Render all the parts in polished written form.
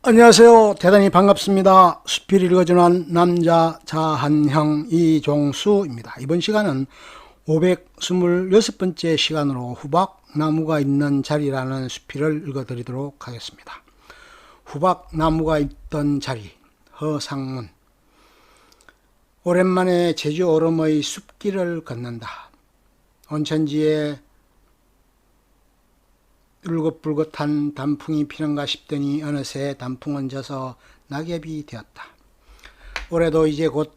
안녕하세요. 대단히 반갑습니다. 수필 읽어주는 남자 자한형 이종수입니다. 이번 시간은 526번째 시간으로 후박나무가 있는 자리라는 수필을 읽어드리도록 하겠습니다. 후박나무가 있던 자리, 허상문. 오랜만에 제주 오름의 숲길을 걷는다. 온천지에 울긋불긋한 단풍이 피는가 싶더니 어느새 단풍은 져서 낙엽이 되었다. 올해도 이제 곧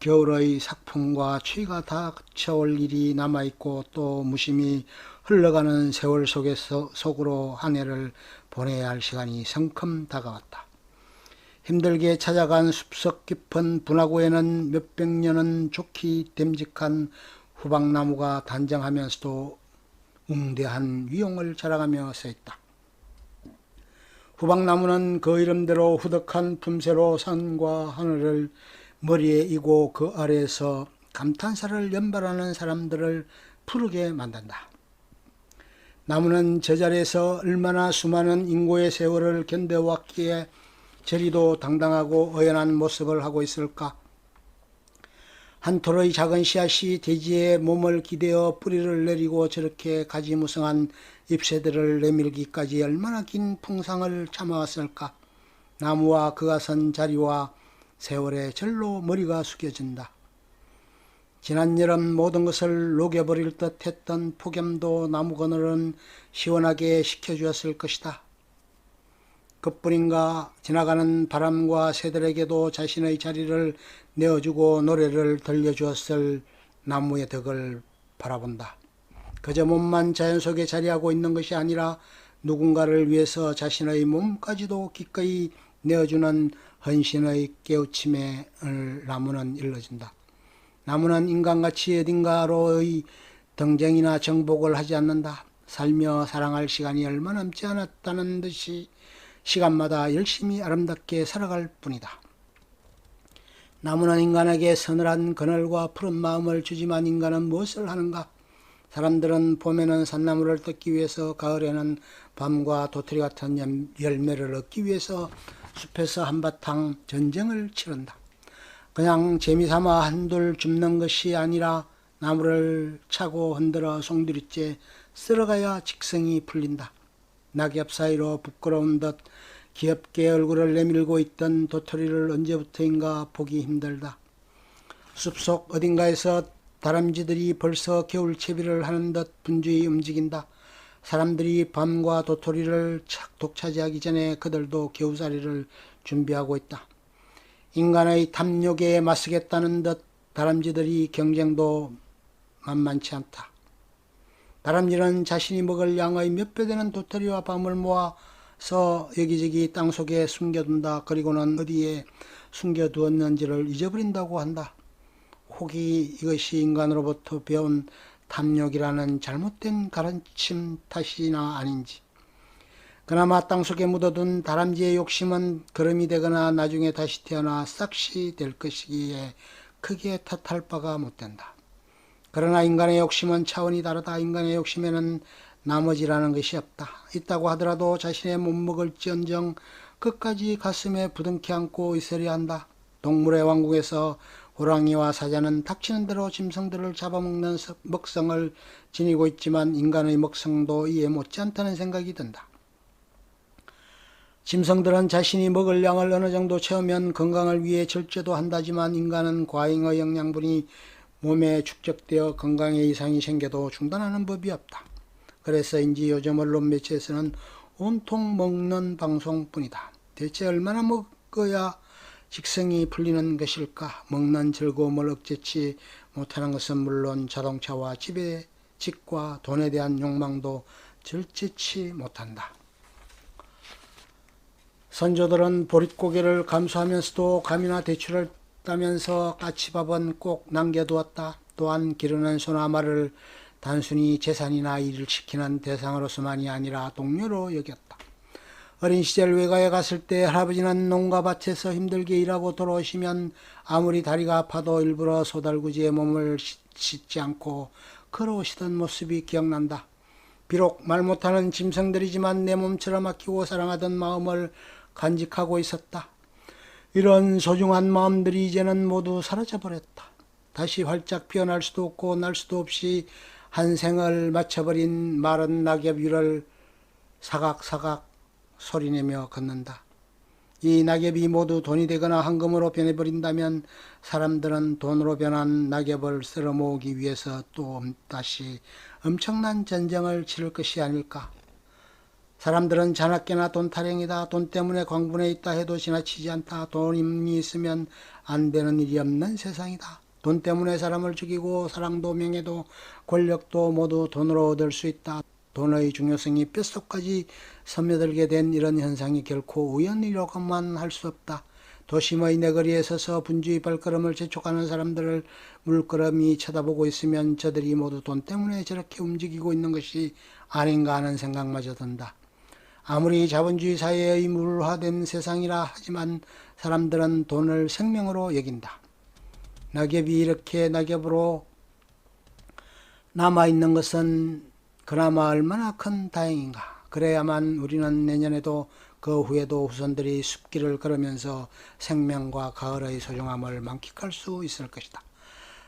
겨울의 삭풍과 추위가 닥쳐올 일이 남아있고 또 무심히 흘러가는 세월 속으로 한 해를 보내야 할 시간이 성큼 다가왔다. 힘들게 찾아간 숲속 깊은 분화구에는 몇백 년은 좋기 됨직한 후박나무가 단정하면서도 웅대한 위용을 자랑하며 서 있다. 후박나무는 그 이름대로 후덕한 품새로 산과 하늘을 머리에 이고 그 아래에서 감탄사를 연발하는 사람들을 푸르게 만든다. 나무는 저 자리에서 얼마나 수많은 인고의 세월을 견뎌왔기에 저리도 당당하고 의연한 모습을 하고 있을까? 한 톨의 작은 씨앗이 대지에 몸을 기대어 뿌리를 내리고 저렇게 가지무성한 잎새들을 내밀기까지 얼마나 긴 풍상을 참아왔을까. 나무와 그가 선 자리와 세월에 절로 머리가 숙여진다. 지난 여름 모든 것을 녹여버릴 듯 했던 폭염도 나무 그늘은 시원하게 식혀주었을 것이다. 그뿐인가 지나가는 바람과 새들에게도 자신의 자리를 내어주고 노래를 들려주었을 나무의 덕을 바라본다. 그저 몸만 자연 속에 자리하고 있는 것이 아니라 누군가를 위해서 자신의 몸까지도 기꺼이 내어주는 헌신의 깨우침에 나무는 일러준다. 나무는 인간같이 어딘가로의 경쟁이나 정복을 하지 않는다. 살며 사랑할 시간이 얼마 남지 않았다는 듯이 시간마다 열심히 아름답게 살아갈 뿐이다. 나무는 인간에게 서늘한 그늘과 푸른 마음을 주지만 인간은 무엇을 하는가? 사람들은 봄에는 산나물을 뜯기 위해서, 가을에는 밤과 도토리 같은 열매를 얻기 위해서 숲에서 한바탕 전쟁을 치른다. 그냥 재미삼아 한둘 줍는 것이 아니라 나무를 차고 흔들어 송두리째 쓸어가야 직성이 풀린다. 낙엽 사이로 부끄러운 듯 귀엽게 얼굴을 내밀고 있던 도토리를 언제부터인가 보기 힘들다. 숲속 어딘가에서 다람쥐들이 벌써 겨울 채비를 하는 듯 분주히 움직인다. 사람들이 밤과 도토리를 독차지하기 전에 그들도 겨우살이를 준비하고 있다. 인간의 탐욕에 맞서겠다는 듯 다람쥐들이 경쟁도 만만치 않다. 다람쥐는 자신이 먹을 양의 몇 배 되는 도토리와 밤을 모아서 여기저기 땅속에 숨겨둔다. 그리고는 어디에 숨겨두었는지를 잊어버린다고 한다. 혹이 이것이 인간으로부터 배운 탐욕이라는 잘못된 가르침 탓이나 아닌지. 그나마 땅속에 묻어둔 다람쥐의 욕심은 거름이 되거나 나중에 다시 태어나 싹시 될 것이기에 크게 탓할 바가 못 된다. 그러나 인간의 욕심은 차원이 다르다. 인간의 욕심에는 나머지라는 것이 없다. 있다고 하더라도 자신의 못 먹을지언정 끝까지 가슴에 부둥켜 안고 있으려 한다. 동물의 왕국에서 호랑이와 사자는 닥치는 대로 짐승들을 잡아먹는 먹성을 지니고 있지만 인간의 먹성도 이에 못지않다는 생각이 든다. 짐승들은 자신이 먹을 양을 어느 정도 채우면 건강을 위해 절제도 한다지만 인간은 과잉의 영양분이 몸에 축적되어 건강에 이상이 생겨도 중단하는 법이 없다. 그래서인지 요즘 언론 매체에서는 온통 먹는 방송뿐이다. 대체 얼마나 먹어야 직성이 풀리는 것일까? 먹는 즐거움을 억제치 못하는 것은 물론 자동차와 집과 돈에 대한 욕망도 절제치 못한다. 선조들은 보릿고개를 감수하면서도 감이나 대추를 따면서 까치밥은 꼭 남겨두었다. 또한 기르는 소나 말을 단순히 재산이나 일을 시키는 대상으로서만이 아니라 동료로 여겼다. 어린 시절 외가에 갔을 때 할아버지는 농가 밭에서 힘들게 일하고 돌아오시면 아무리 다리가 아파도 일부러 소달구지에 몸을 씻지 않고 걸어오시던 모습이 기억난다. 비록 말 못하는 짐승들이지만 내 몸처럼 아끼고 사랑하던 마음을 간직하고 있었다. 이런 소중한 마음들이 이제는 모두 사라져버렸다. 다시 활짝 피어날 수도 없고 날 수도 없이 한 생을 마쳐버린 마른 낙엽 위를 사각사각 소리내며 걷는다. 이 낙엽이 모두 돈이 되거나 황금으로 변해버린다면 사람들은 돈으로 변한 낙엽을 쓸어 모으기 위해서 또 다시 엄청난 전쟁을 치를 것이 아닐까. 사람들은 자나깨나 돈 타령이다. 돈 때문에 광분해 있다 해도 지나치지 않다. 돈이 있으면 안 되는 일이 없는 세상이다. 돈 때문에 사람을 죽이고 사랑도 명예도 권력도 모두 돈으로 얻을 수 있다. 돈의 중요성이 뼛속까지 스며들게 된 이런 현상이 결코 우연이라고만 할 수 없다. 도심의 내거리에 서서 분주히 발걸음을 재촉하는 사람들을 물끄러미 쳐다보고 있으면 저들이 모두 돈 때문에 저렇게 움직이고 있는 것이 아닌가 하는 생각마저 든다. 아무리 자본주의 사회의 물화된 세상이라 하지만 사람들은 돈을 생명으로 여긴다. 낙엽이 이렇게 낙엽으로 남아있는 것은 그나마 얼마나 큰 다행인가. 그래야만 우리는 내년에도 그 후에도 후손들이 숲길을 걸으면서 생명과 가을의 소중함을 만끽할 수 있을 것이다.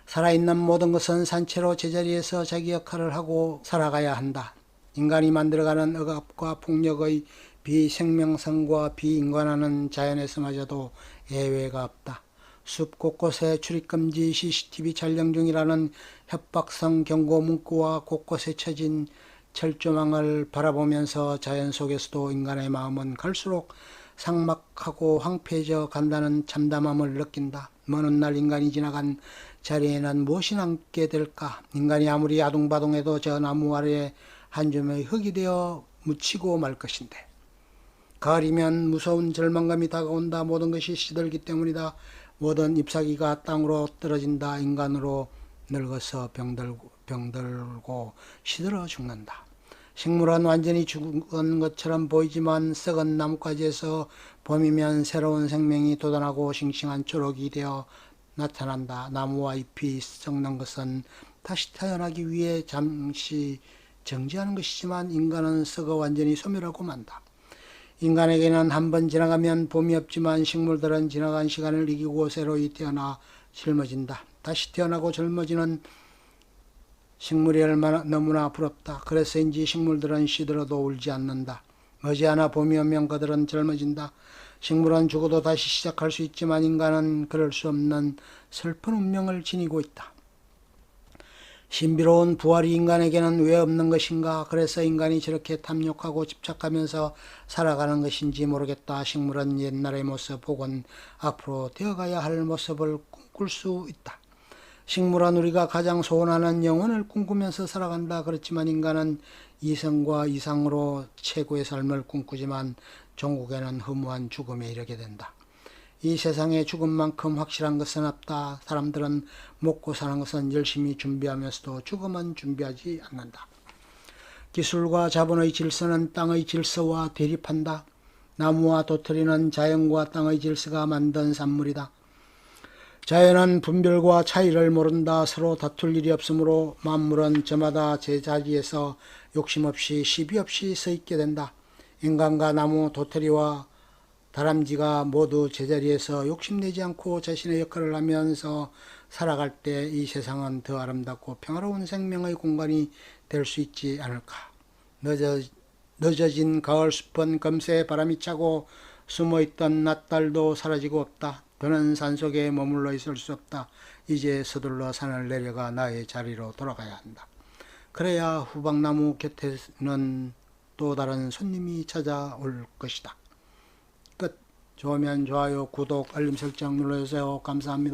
살아있는 모든 것은 산채로 제자리에서 자기 역할을 하고 살아가야 한다. 인간이 만들어가는 억압과 폭력의 비생명성과 비인간화는 자연에서마저도 예외가 없다. 숲 곳곳에 출입금지 CCTV 촬영 중이라는 협박성 경고 문구와 곳곳에 쳐진 철조망을 바라보면서 자연 속에서도 인간의 마음은 갈수록 삭막하고 황폐해져 간다는 참담함을 느낀다. 먼 훗날 인간이 지나간 자리에는 무엇이 남게 될까? 인간이 아무리 아둥바둥해도 저 나무 아래에 한 줌의 흙이 되어 묻히고 말 것인데. 가을이면 무서운 절망감이 다가온다. 모든 것이 시들기 때문이다. 모든 잎사귀가 땅으로 떨어진다. 인간으로 늙어서 병들고 시들어 죽는다. 식물은 완전히 죽은 것처럼 보이지만 썩은 나뭇가지에서 봄이면 새로운 생명이 돋아나고 싱싱한 초록이 되어 나타난다. 나무와 잎이 썩는 것은 다시 태어나기 위해 잠시 정지하는 것이지만 인간은 썩어 완전히 소멸하고 만다. 인간에게는 한 번 지나가면 봄이 없지만 식물들은 지나간 시간을 이기고 새로이 태어나 젊어진다. 다시 태어나고 젊어지는 식물이 얼마나 너무나 부럽다. 그래서인지 식물들은 시들어도 울지 않는다. 머지않아 봄이 오면 그들은 젊어진다. 식물은 죽어도 다시 시작할 수 있지만 인간은 그럴 수 없는 슬픈 운명을 지니고 있다. 신비로운 부활이 인간에게는 왜 없는 것인가? 그래서 인간이 저렇게 탐욕하고 집착하면서 살아가는 것인지 모르겠다. 식물은 옛날의 모습 혹은 앞으로 되어가야 할 모습을 꿈꿀 수 있다. 식물은 우리가 가장 소원하는 영혼을 꿈꾸면서 살아간다. 그렇지만 인간은 이성과 이상으로 최고의 삶을 꿈꾸지만 종국에는 허무한 죽음에 이르게 된다. 이 세상에 죽음만큼 확실한 것은 없다. 사람들은 먹고 사는 것은 열심히 준비하면서도 죽음은 준비하지 않는다. 기술과 자본의 질서는 땅의 질서와 대립한다. 나무와 도토리는 자연과 땅의 질서가 만든 산물이다. 자연은 분별과 차이를 모른다. 서로 다툴 일이 없으므로 만물은 저마다 제자리에서 욕심 없이 시비 없이 서 있게 된다. 인간과 나무, 도토리와 다람쥐가 모두 제자리에서 욕심내지 않고 자신의 역할을 하면서 살아갈 때 이 세상은 더 아름답고 평화로운 생명의 공간이 될 수 있지 않을까. 늦어진 가을 숲은 금세 바람이 차고 숨어있던 낮달도 사라지고 없다. 더는 산속에 머물러 있을 수 없다. 이제 서둘러 산을 내려가 나의 자리로 돌아가야 한다. 그래야 후박나무 곁에는 또 다른 손님이 찾아올 것이다. 끝. 좋으면 좋아요, 구독, 알림 설정 눌러주세요. 감사합니다.